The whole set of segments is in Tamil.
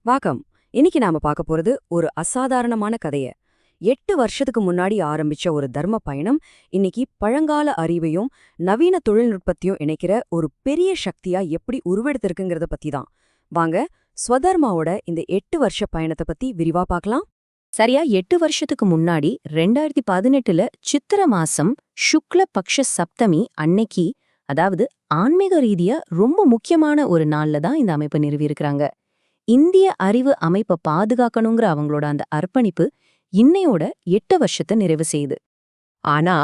வாக்கம். இன்னைக்கு நாம பார்க்க போறது ஒரு அசாதாரணமான கதைய. 8 வருஷத்துக்கு முன்னாடி ஆரம்பிச்ச ஒரு தர்ம பயணம் இன்னைக்கு பழங்கால அறிவையும் நவீன தொழில்நுட்பத்தையும் இணைக்கிற ஒரு பெரிய சக்தியா எப்படி உருவெடுத்திருக்குங்கிறத பத்தி தான். வாங்க, ஸ்வதர்மாவோட இந்த 8 வருஷ பயணத்தை பத்தி விரிவா பார்க்கலாம். சரியா 8 வருஷத்துக்கு முன்னாடி 2018ல சித்திர மாசம் சுக்ல பக்ஷ சப்தமி அன்னைக்கு, அதாவது ஆன்மீக ரீதியா ரொம்ப முக்கியமான ஒரு நாள்ல தான் இந்த அமைப்பை நிறுவியிருக்கிறாங்க. இந்திய அறிவு அமைப்பை பாதுகாக்கணுங்கிற அவங்களோட அந்த அர்ப்பணிப்பு இன்னையோட 8 வருஷத்தை நிறைவு செய்யுது. ஆனா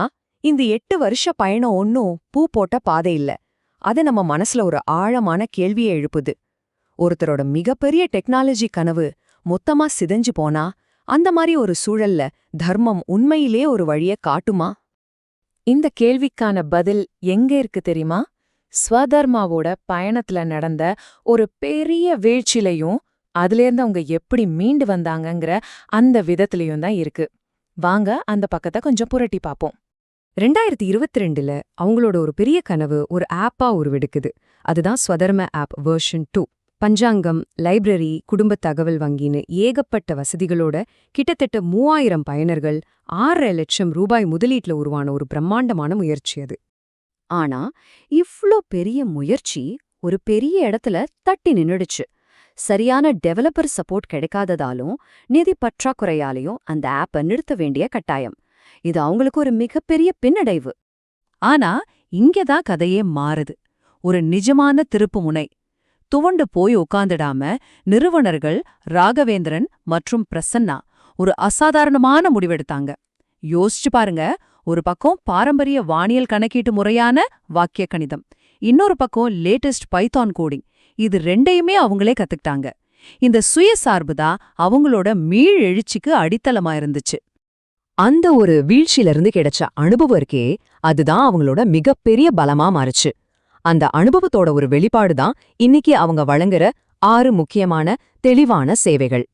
இந்த 8 வருஷ பயணம் ஒன்னும் பூ போட்ட பாதை இல்ல. அது நம்ம மனசுல ஒரு ஆழமான கேள்வியை எழுப்புது. ஒருத்தரோட மிகப்பெரிய டெக்னாலஜி கனவு மொத்தமா சிதைஞ்சு போனா, அந்த மாதிரி ஒரு சூழல்ல தர்மம் உண்மையிலே ஒரு வழிய காட்டுமா? இந்த கேள்விக்கான பதில் எங்க இருக்கு தெரியுமா? ஸ்வதர்மாவோட பயணத்துல நடந்த ஒரு பெரிய வீழ்ச்சிலையும் அதிலேருந்து அவங்க எப்படி மீண்டு வந்தாங்கங்கிற அந்த விதத்திலையும் தான் இருக்கு. வாங்க அந்த பக்கத்தை கொஞ்சம் புரட்டி பார்ப்போம். 2022ல அவங்களோட ஒரு பெரிய கனவு ஒரு ஆப்பா உருவெடுக்குது. அதுதான் ஸ்வதர்ம ஆப் வெர்ஷன் 2. பஞ்சாங்கம், லைப்ரரி, குடும்ப தகவல் வங்கின்னு ஏகப்பட்ட வசதிகளோட கிட்டத்தட்ட 3000 பயனர்கள், 6.5 லட்சம் ரூபாய் முதலீட்டுல உருவான ஒரு பிரம்மாண்டமான முயற்சி அது. ஆனா இவ்ளோ பெரிய முயற்சி ஒரு பெரிய இடத்துல தட்டி நின்னுடுச்சு. சரியான டெவலப்பர் சப்போர்ட் கிடைக்காததாலும் நிதி பற்றாக்குறையாலையும் அந்த ஆப்பை நிறுத்த வேண்டிய கட்டாயம். இது அவங்களுக்கு ஒரு மிகப்பெரிய பின்னடைவு. ஆனா இங்கதான் கதையே மாறுது. ஒரு நிஜமான திருப்பு முனை. துவண்டு போய் உட்கார்ந்துடாம நிறுவனர்கள் ராகவேந்திரன் மற்றும் பிரசன்னா ஒரு அசாதாரணமான முடிவெடுத்தாங்க. யோசிச்சு பாருங்க, ஒரு பக்கம் பாரம்பரிய வானியல் கணக்கீட்டு முறையான வாக்கிய கணிதம், இன்னொரு பக்கம் லேட்டஸ்ட் பைத்தான் கோடிங். இது ரெண்டையுமே அவங்களே கத்துக்கிட்டாங்க. இந்த சுயசார்பு தான் அவங்களோட மீள் எழுச்சிக்கு அடித்தளமா இருந்துச்சு. அந்த ஒரு வீழ்ச்சியிலிருந்து கிடைச்ச அனுபவம் இருக்கே, அதுதான் அவங்களோட மிகப்பெரிய பலமா மாறுச்சு. அந்த அனுபவத்தோட ஒரு வெளிப்பாடுதான் இன்னைக்கு அவங்க வழங்குற 6 முக்கியமான தெளிவான சேவைகள்.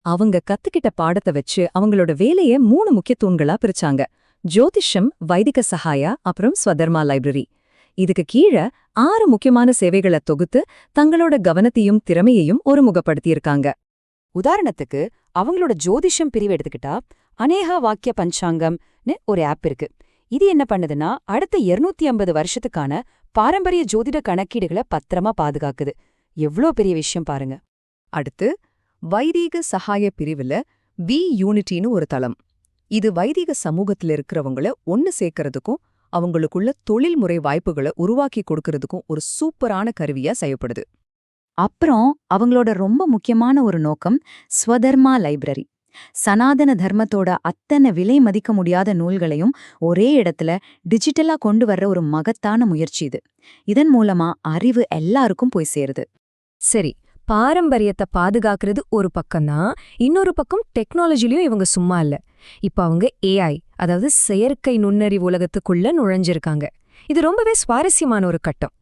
அவங்க கத்துக்கிட்ட பாடத்தை வச்சு அவங்களோட வேலையை 3 முக்கிய தூண்களா பிரிச்சாங்க. ஜோதிஷம், வைதிக சகாயா, அப்புறம் ஸ்வதர்மா லைப்ரரி. இதுக்கு கீழே 6 முக்கியமான சேவைகளை தொகுத்து தங்களோட கவனத்தையும் திறமையையும் ஒருமுகப்படுத்தியிருக்காங்க. உதாரணத்துக்கு அவங்களோட ஜோதிஷம் பிரிவு எடுத்துக்கிட்டா அநேகா வாக்கிய பஞ்சாங்கம்னு ஒரு ஆப் இருக்கு. இது என்ன பண்ணுதுன்னா, அடுத்த 250 வருஷத்துக்கான பாரம்பரிய ஜோதிட கணக்கீடுகளை பத்திரமா பாதுகாக்குது. எவ்ளோ பெரிய விஷயம் பாருங்க. அடுத்து வைதீக சகாய பிரிவுல வி யூனிட்டின்னு ஒரு தளம். இது வைதிக சமூகத்துல இருக்கிறவங்கள ஒன்னு சேர்க்கறதுக்கும் அவங்களுக்குள்ள தொழில்முறை வாய்ப்புகளை உருவாக்கி கொடுக்கறதுக்கும் ஒரு சூப்பரான கருவியா செய்யப்படுது. அப்புறம் அவங்களோட ரொம்ப முக்கியமான ஒரு நோக்கம் ஸ்வதர்மா லைப்ரரி. சனாதன தர்மத்தோட அத்தனை விலை மதிக்க முடியாத நூல்களையும் ஒரே இடத்துல டிஜிட்டலா கொண்டு வர்ற ஒரு மகத்தான முயற்சி இது. இதன் மூலமா அறிவு எல்லாருக்கும் போய் சேருது. சரி, பாரம்பரியத்தை பாதுகாக்கிறது ஒரு பக்கம்தான், இன்னொரு பக்கம் டெக்னாலஜிலையும் இவங்க சும்மா இல்ல. இப்ப அவங்க ஏஐ, அதாவது செயற்கை நுண்ணறிவு உலகத்துக்குள்ள நுழைஞ்சிருக்காங்க. இது ரொம்பவே சுவாரஸ்யமான ஒரு கட்டம்.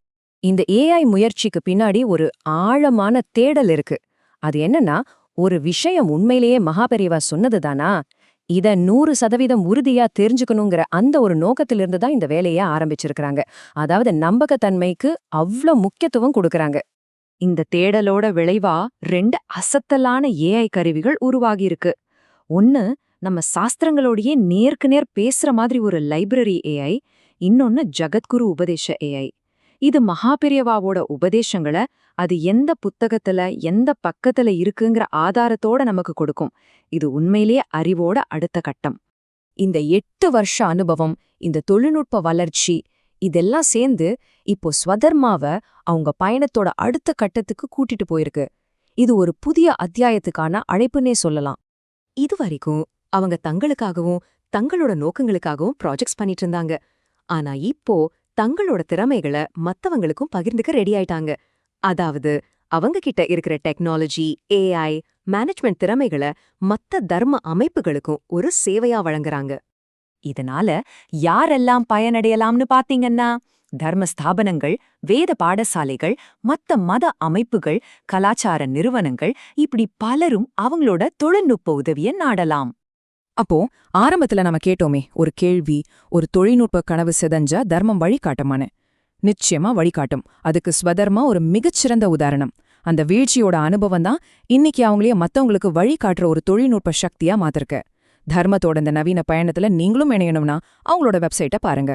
இந்த ஏஐ முயற்சிக்கு பின்னாடி ஒரு ஆழமான தேடல் இருக்கு. அது என்னன்னா, ஒரு விஷயம் உண்மையிலேயே மகாபெரிவா சொன்னதுதானா, இத 100% உறுதியா தெரிஞ்சுக்கணுங்கிற அந்த ஒரு நோக்கத்திலிருந்து தான் இந்த வேலையை ஆரம்பிச்சிருக்கிறாங்க. அதாவது நம்பகத்தன்மைக்கு அவ்ளோ முக்கியத்துவம் கொடுக்கறாங்க. இந்த தேடலோட விளைவா 2 அசத்தலான ஏஐ கருவிகள் உருவாகியிருக்கு. ஒன்னு நம்ம சாஸ்திரங்களோடையே நேருக்கு நேர் பேசுற மாதிரி ஒரு லைப்ரரி ஏஐ, இன்னொன்னு ஜகத்குரு உபதேச ஏஐ. இது மகாபெரியவாவோட உபதேசங்களை அது எந்த புத்தகத்துல எந்த பக்கத்துல இருக்குங்கிற ஆதாரத்தோட நமக்கு கொடுக்கும். இது உண்மையிலேயே அறிவோட அடுத்த கட்டம். இந்த 8 வருஷ அனுபவம், இந்த தொழில்நுட்ப வளர்ச்சி, இதெல்லாம் சேர்ந்து இப்போ ஸ்வதர்மாவை அவங்க பயணத்தோட அடுத்த கட்டத்துக்கு கூட்டிட்டு போயிருக்கு. இது ஒரு புதிய அத்தியாயத்துக்கான அழைப்புன்னே சொல்லலாம். இதுவரைக்கும் அவங்க தங்களுக்காகவும் தங்களோட நோக்கங்களுக்காகவும் ப்ராஜெக்ட்ஸ் பண்ணிட்டு இருந்தாங்க. ஆனா இப்போ தங்களோட திறமைகளை மத்தவங்களுக்கும் பகிர்ந்துக்க ரெடி ஆயிட்டாங்க. அதாவது அவங்க கிட்ட இருக்கிற டெக்னாலஜி, ஏஐ, மேனேஜ்மெண்ட் திறமைகளை மத்த தர்ம அமைப்புகளுக்கும் ஒரு சேவையா வழங்குறாங்க. இதனால யாரெல்லாம் பயனடையலாம்னு பாத்தீங்கன்னா, தர்ம ஸ்தாபனங்கள், வேத பாடசாலைகள், மத்த மத அமைப்புகள், கலாச்சார நிறுவனங்கள், இப்படி பலரும் அவங்களோட தொழில்நுட்ப உதவியை நாடலாம். அப்போ ஆரம்பத்துல நம்ம கேட்டோமே ஒரு கேள்வி, ஒரு தொழில்நுட்ப கனவு சிதஞ்சா தர்மம் வழிகாட்டுமான்னு. நிச்சயமா வழிகாட்டும். அதுக்கு ஸ்வதர்மா ஒரு மிகச்சிறந்த உதாரணம். அந்த வீழ்ச்சியோட அனுபவம் தான் இன்னைக்கு அவங்களையே மத்தவங்களுக்கு வழி காட்டுற ஒரு தொழில்நுட்ப சக்தியா மாத்திருக்கு. தர்மத்தோட இந்த நவீன பயணத்துல நீங்களும் இணையணும்னா அவங்களோட வெப்சைட்டை பாருங்க.